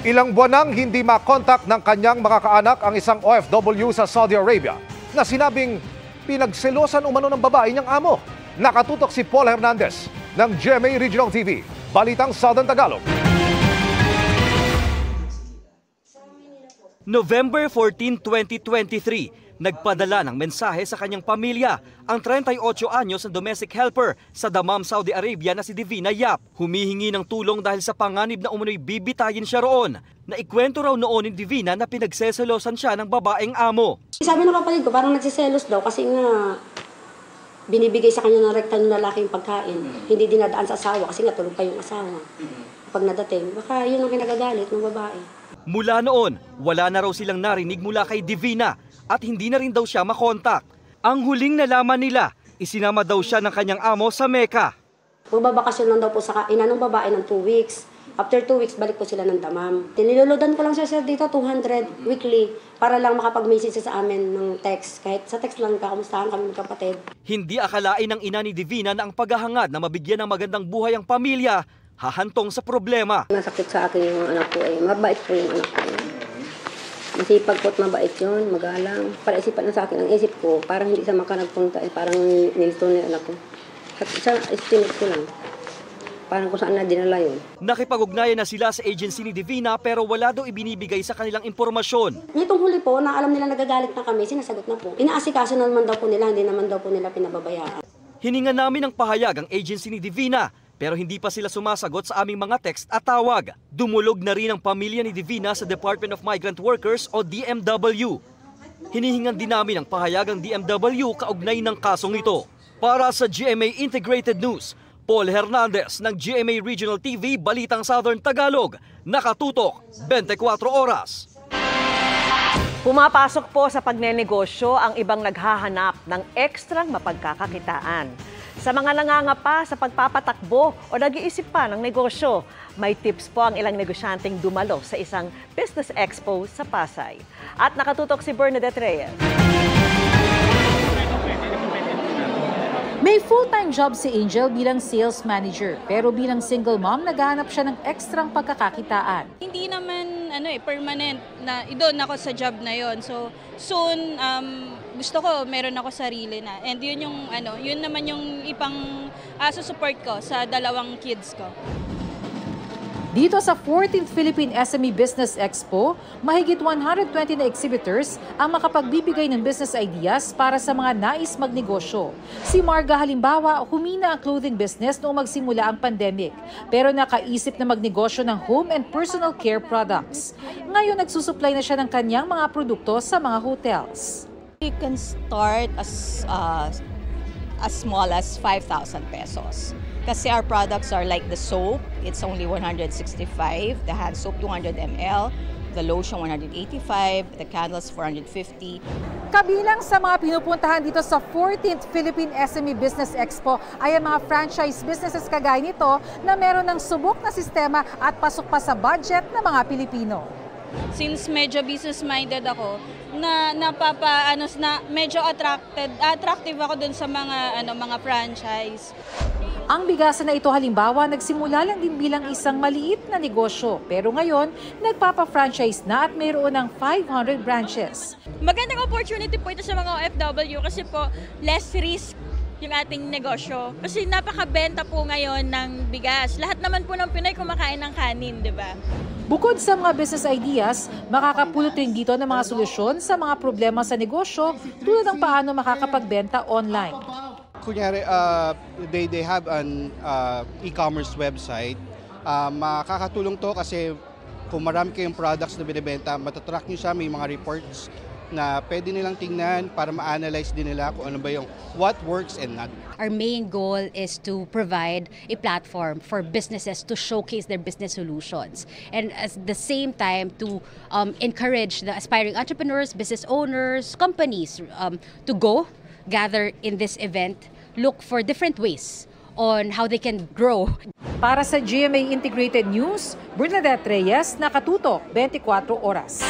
Ilang buwan nang hindi makontak ng kanyang mga kaanak ang isang OFW sa Saudi Arabia na sinabing pinagselosan umano ng babae niyang amo. Nakatutok si Paul Hernandez ng GMA Regional TV. Balitang Southern Tagalog. November 14, 2023, nagpadala ng mensahe sa kanyang pamilya ang 38 anyos na domestic helper sa Dammam, Saudi Arabia na si Divina Yap. Humihingi ng tulong dahil sa panganib na umunoy bibitayin siya roon. Naikwento raw noon ni Divina na pinagseselosan siya ng babaeng amo. Sabi ng kapatid ko, parang nagsiselos daw kasi nga binibigay sa kanya ng rekta ng lalaki yung pagkain. Hindi dinadaan sa asawa kasi nga tulog pa yung asawa. Pag nadating, baka yun ang kinagagalit ng babae. Mula noon, wala na raw silang narinig mula kay Divina at hindi na rin daw siya makontak. Ang huling nalaman nila, isinama daw siya ng kanyang amo sa Mecca. Magbabakasyon lang daw po sa ina ng babae ng 2 weeks. After 2 weeks, balik po sila ng Dammam. Niluludan ko lang siya sir dito, 200 weekly, para lang makapag-message sa amin ng text. Kahit sa text lang, kakamustahan kami magkapatid. Hindi akalain ng ina ni Divina na ang paghahangad na mabigyan ng magandang buhay ang pamilya, hahantong sa problema. Masakit sa akin yung anak ko eh. Mabait po yung anak ko. Masipag po at mabait yun, magalang. Para isipan na sa akin, ang isip ko, parang hindi sa makanagpunta eh. Parang nilito na yung anak ko. At isa, estimate ko lang. Parang kung saan na dinala yun. Nakipag-ugnayan na sila sa agency ni Divina pero wala daw ibinibigay sa kanilang impormasyon. Nitong huli po, na alam nila nagagalit na kami, sinasagot na po. Inaasikaso naman daw po nila, hindi naman daw po nila pinababayaan. Hininga namin ng pahayag ang agency ni Divina pero hindi pa sila sumasagot sa aming mga text at tawag. Dumulog na rin ang pamilya ni Divina sa Department of Migrant Workers o DMW. Hinihingan din namin ang pahayag ng DMW kaugnay ng kasong ito. Para sa GMA Integrated News, Paul Hernandez ng GMA Regional TV, Balitang Southern Tagalog, nakatutok 24 oras. Pumapasok po sa pagnenegosyo ang ibang naghahanap ng ekstrang mapagkakakitaan. Sa mga nangangapa sa pagpapatakbo o nag-iisip pa ng negosyo, may tips po ang ilang negosyanteng dumalo sa isang business expo sa Pasay. At nakatutok si Bernadette Reyes. May full-time job si Angel bilang sales manager, pero bilang single mom, naghahanap siya ng ekstrang pagkakakitaan. Hindi naman permanent na doon ako sa job na yon. So soon gusto ko meron ako sarili na. And yun naman yung ipang support ko sa 2 kids ko. Dito sa 14th Philippine SME Business Expo, mahigit 120 na exhibitors ang makapagbibigay ng business ideas para sa mga nais magnegosyo. Si Marga halimbawa, humina ang clothing business noong magsimula ang pandemic, pero nakaisip na magnegosyo ng home and personal care products. Ngayon nagsusupply na siya ng kanyang mga produkto sa mga hotels. You can start as small as 5,000 pesos. Kasi our products are like the soap, it's only 165, the hand soap 200 ml, the lotion 185, the candles 450. Kabilang sa mga pinupuntahan dito sa 14th Philippine SME Business Expo ay ang mga franchise businesses kagaya nito na meron ng subok na sistema at pasok pa sa budget ng mga Pilipino. Since medyo business-minded ako, medyo attractive ako dun sa mga franchise. Ang bigasan na ito halimbawa nagsimula lang din bilang isang maliit na negosyo pero ngayon nagpapa-franchise na at mayroon ng 500 branches. Magandang opportunity po ito sa mga OFW kasi po less risk yung ating negosyo. Kasi napakabenta po ngayon ng bigas. Lahat naman po ng Pinoy kumakain ng kanin, di ba? Bukod sa mga business ideas, makakapulot rin dito ng mga solusyon sa mga problema sa negosyo tulad ng paano makakapagbenta online. Kunyari, they have an e-commerce website. Makakatulong to kasi kung marami kayong products na binibenta, matatrack nyo siya, may mga reports na pwede nilang tingnan para ma-analyze din nila kung ano ba yung what works and not. Our main goal is to provide a platform for businesses to showcase their business solutions and at the same time to encourage the aspiring entrepreneurs, business owners, companies to gather in this event, look for different ways on how they can grow. Para sa GMA Integrated News, Bernadette Reyes, nakatutok 24 oras.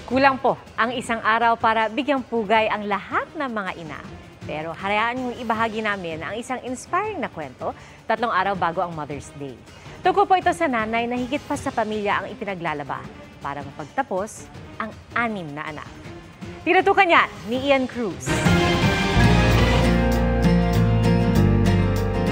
Kulang po ang isang araw para bigyang pugay ang lahat ng mga ina. Pero hayaan niyong ibahagi namin ang isang inspiring na kwento 3 araw bago ang Mother's Day. Tungkol po ito sa nanay na higit pa sa pamilya ang ipinaglalaban para mapagtapos ang 6 na anak. Tinutukan niya ni Ian Cruz.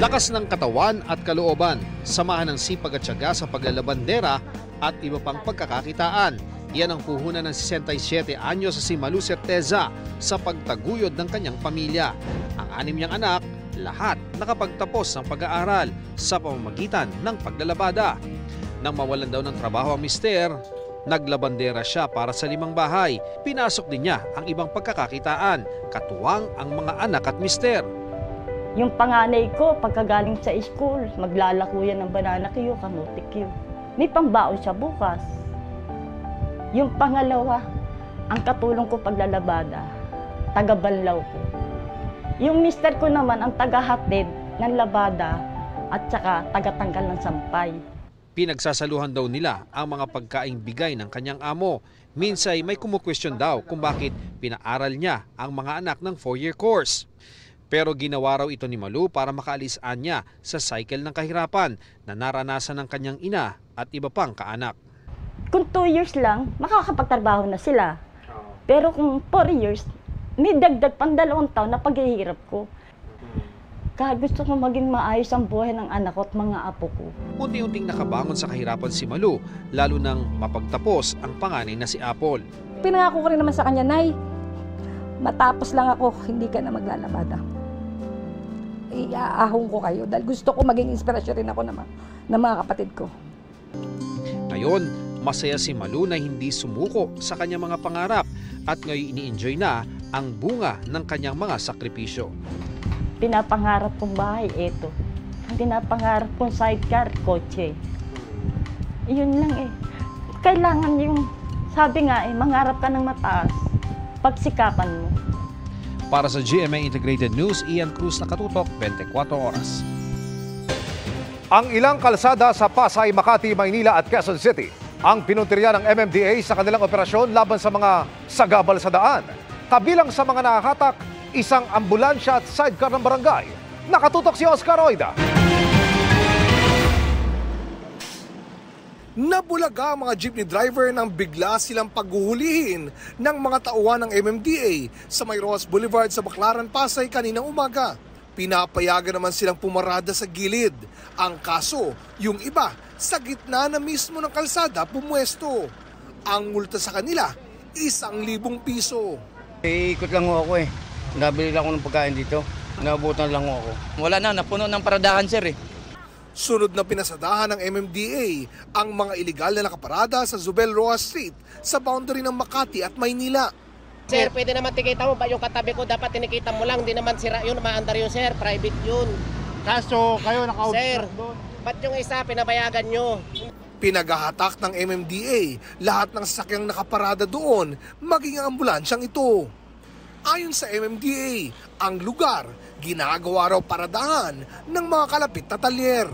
Lakas ng katawan at kalooban, samahan ng sipag at tiyaga sa paglalabandera at iba pang pagkakakitaan. Yan ang puhunan ng 67 anyos sa si Malu Certeza sa pagtaguyod ng kanyang pamilya. Ang 6 niyang anak, lahat nakapagtapos ng pag-aaral sa pamamagitan ng paglalabada. Nang mawalan daw ng trabaho ang mister, naglabandera siya para sa 5 bahay. Pinasok din niya ang ibang pagkakakitaan, katuwang ang mga anak at mister. Yung panganay ko, pagkagaling sa school, maglalako yan ng banana Q, kamote Q. May pambaon siya bukas. Yung pangalawa, ang katulong ko paglalabada, taga-banlaw ko. Yung mister ko naman, ang taga-hatid ng labada at saka taga-tanggal ng sampay. Pinagsasaluhan daw nila ang mga pagkaing bigay ng kanyang amo. Minsay may kumukwestiyon daw kung bakit pinaaral niya ang mga anak ng 4-year course. Pero ginawa raw ito ni Malu para makaalisaan niya sa cycle ng kahirapan na naranasan ng kanyang ina at iba pang kaanak. Kung 2 years lang, makakapagtrabaho na sila. Pero kung 4 years, may dagdag pang 2 taon na paghihirap ko. Kaya gusto ko maging maayos ang buhay ng anak ko at mga apo ko. Unti-unting nakabangon sa kahirapan si Malu, lalo nang mapagtapos ang panganay na si Apple. Pinangako ko rin naman sa kanya, Nay, matapos lang ako, hindi ka na maglalabada. Iaahong ko kayo dahil gusto ko maging inspirasyon rin ako ng mga kapatid ko. Ngayon, masaya si Malu na hindi sumuko sa kanyang mga pangarap at ngayon ini-enjoy na ang bunga ng kanyang mga sakripisyo. Pinapangarap kong bahay, eto. Pinapangarap kong sidecar, kotse. Iyon lang eh. Kailangan yung, sabi nga eh, mangarap ka ng mataas. Pagsikapan mo. Para sa GMA Integrated News, Ian Cruz, nakatutok, 24 oras. Ang ilang kalsada sa Pasay, Makati, Maynila at Quezon City ang pinuntirya ng MMDA sa kanilang operasyon laban sa mga sagabal sa daan. Kabilang sa mga nakakatak, isang ambulansya at sidecar ng barangay. Nakatutok si Oscar Oida. Nabulaga ang mga jeepney driver nang bigla silang paghuhulihin ng mga tauhan ng MMDA sa May Rojas Boulevard sa Baclaran, Pasay kaninang umaga. Pinapayagan naman silang pumarada sa gilid. Ang kaso, yung iba sa gitna na mismo ng kalsada pumwesto. Ang multa sa kanila, 1,000 piso. Ikot lang ako eh. Nabili lang ako ng pagkain dito. Nabutan lang ako. Wala na, napuno ng paradahan sir eh. Sunod na pinasadahan ng MMDA ang mga iligal na nakaparada sa Zubel Rojas Street sa boundary ng Makati at Maynila. Sir, pwede naman tikita mo ba yung katabi ko, dapat tinikita mo lang, hindi naman sira yun, maandar yun sir, private yun. Kaso kayo naka-obstruct doon. Sir, ba't yung isa pinabayagan nyo? Pinaghahatak ng MMDA lahat ng sasakyang nakaparada doon, maging ang ambulansyang ito. Ayon sa MMDA, ang lugar ginagawa raw paradahan ng mga kalapit na talyer.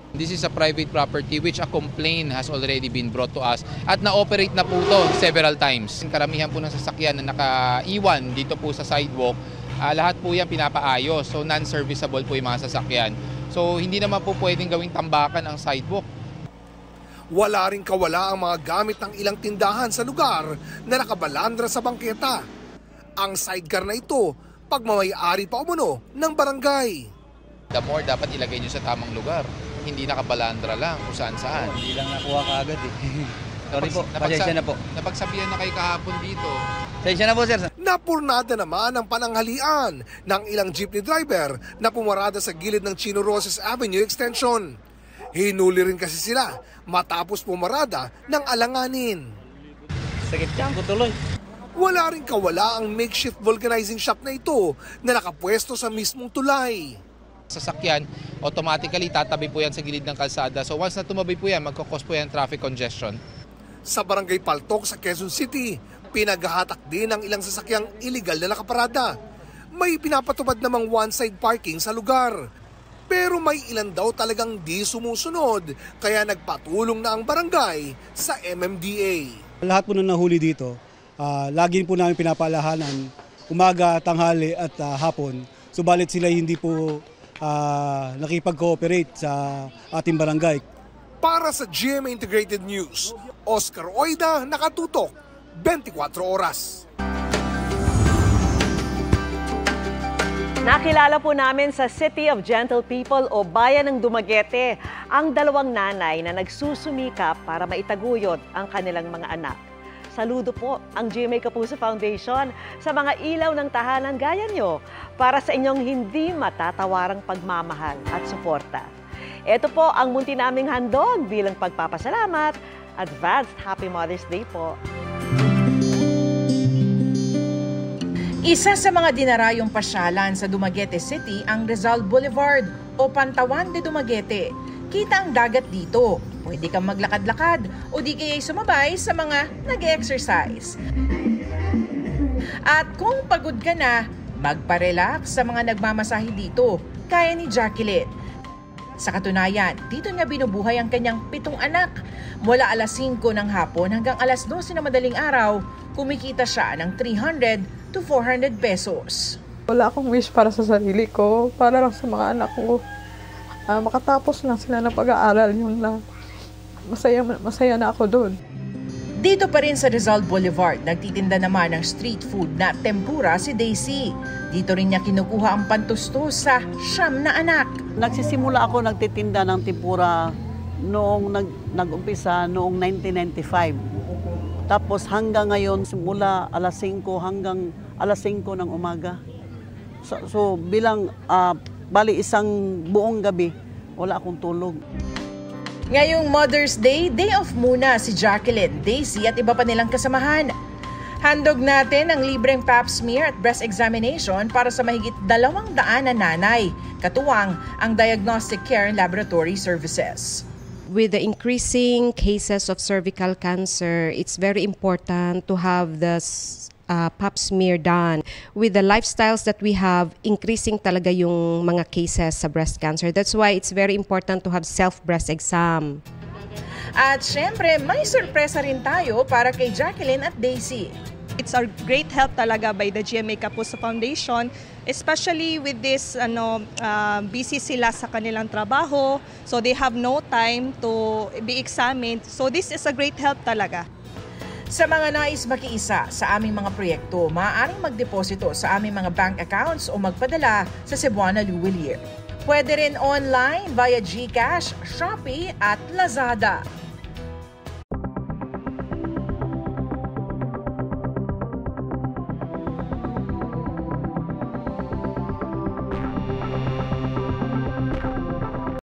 This is a private property which a complaint has already been brought to us at na-operate na po ito several times. Karamihan po ng sasakyan na nakaiwan dito po sa sidewalk, lahat po yan pinapaayos. So non-serviceable po yung mga sasakyan. So hindi naman po pwedeng gawing tambakan ang sidewalk. Wala ring kawala ang mga gamit ng ilang tindahan sa lugar na nakabalandra sa bangketa. Ang sidecar na ito, pagmamayari pa umano ng barangay. The more dapat ilagay nyo sa tamang lugar. Hindi nakabalandra lang kung saan-saan. Hindi lang nakuha kaagad eh. Sorry po, pasensya na po. Napagsabihan na kayo kahapon dito. Pasensya na po sir. Napurnada naman ang pananghalian ng ilang jeepney driver na pumarada sa gilid ng Chino Roses Avenue Extension. Hinuli rin kasi sila matapos pumarada ng alanganin. Sakit yan ko tuloy. Wala rin kawala ang makeshift vulcanizing shop na ito na nakapwesto sa mismong tulay. Sasakyan, automatically tatabi po yan sa gilid ng kalsada. So once na tumabi po yan, magkakos po yan traffic congestion. Sa Barangay Paltok sa Quezon City, pinaghahatak din ang ilang sasakyang iligal na nakaparada. May pinapatupad namang one-side parking sa lugar. Pero may ilan daw talagang di sumusunod, kaya nagpatulong na ang barangay sa MMDA. Lahat po na nahuli dito, lagi po namin pinapalahanan, umaga, tanghali at hapon. Subalit sila hindi po nakipag-cooperate sa ating barangay. Para sa GMA Integrated News, Oscar Oida, nakatutok, 24 oras. Nakilala po namin sa City of Gentle People o Bayan ng Dumaguete ang dalawang nanay na nagsusumikap para maitaguyod ang kanilang mga anak. Saludo po ang GMA Kapuso Foundation sa mga ilaw ng tahanan gaya nyo para sa inyong hindi matatawarang pagmamahal at suporta. Ito po ang munti naming handog bilang pagpapasalamat. Advanced Happy Mother's Day po. Isa sa mga dinarayong pasyalan sa Dumaguete City ang Rizal Boulevard o Pantawan de Dumaguete. Kita ang dagat dito. Pwede kang maglakad-lakad o di kaya'y sumabay sa mga nag-exercise. At kung pagod ka na, magpa-relax sa mga nagmamasahe dito, kaya ni Jacqueline. Sa katunayan, dito niya binubuhay ang kanyang 7 anak. Mula alas 5 ng hapon hanggang alas 12 ng madaling araw, kumikita siya ng 300 to 400 pesos. Wala akong wish para sa sarili ko, para lang sa mga anak ko. Makatapos lang sila ng pag-aaral, yun lang. Masaya na ako doon. Dito pa rin sa Rizal Boulevard, nagtitinda naman ng street food na tempura si Daisy. Dito rin niya kinukuha ang pantustos sa 9 na anak. Nagsisimula ako nagtitinda ng tempura noong nag-umpisa noong 1995. Tapos hanggang ngayon, simula alas 5 hanggang alas 5 ng umaga. So bilang bali isang buong gabi, wala akong tulog. Ngayong Mother's Day, day off muna si Jacqueline, Daisy at iba pa nilang kasamahan. Handog natin ang libreng pap smear at breast examination para sa mahigit 200 na nanay. Katuwang ang diagnostic care and laboratory services. With the increasing cases of cervical cancer, it's very important to have the pap smear done. With the lifestyles that we have, increasing talaga yung mga cases sa breast cancer. That's why it's very important to have self-breast exam. At syempre, may sorpresa rin tayo para kay Jacqueline at Daisy. It's a great help talaga by the GMA Kapuso Foundation, especially with this busy sila sa kanilang trabaho, so they have no time to be examined. So this is a great help talaga. Sa mga nais makiisa sa aming mga proyekto, maaaring magdeposito sa aming mga bank accounts o magpadala sa Cebuana Luwilier. Pwede rin online via GCash, Shopee at Lazada.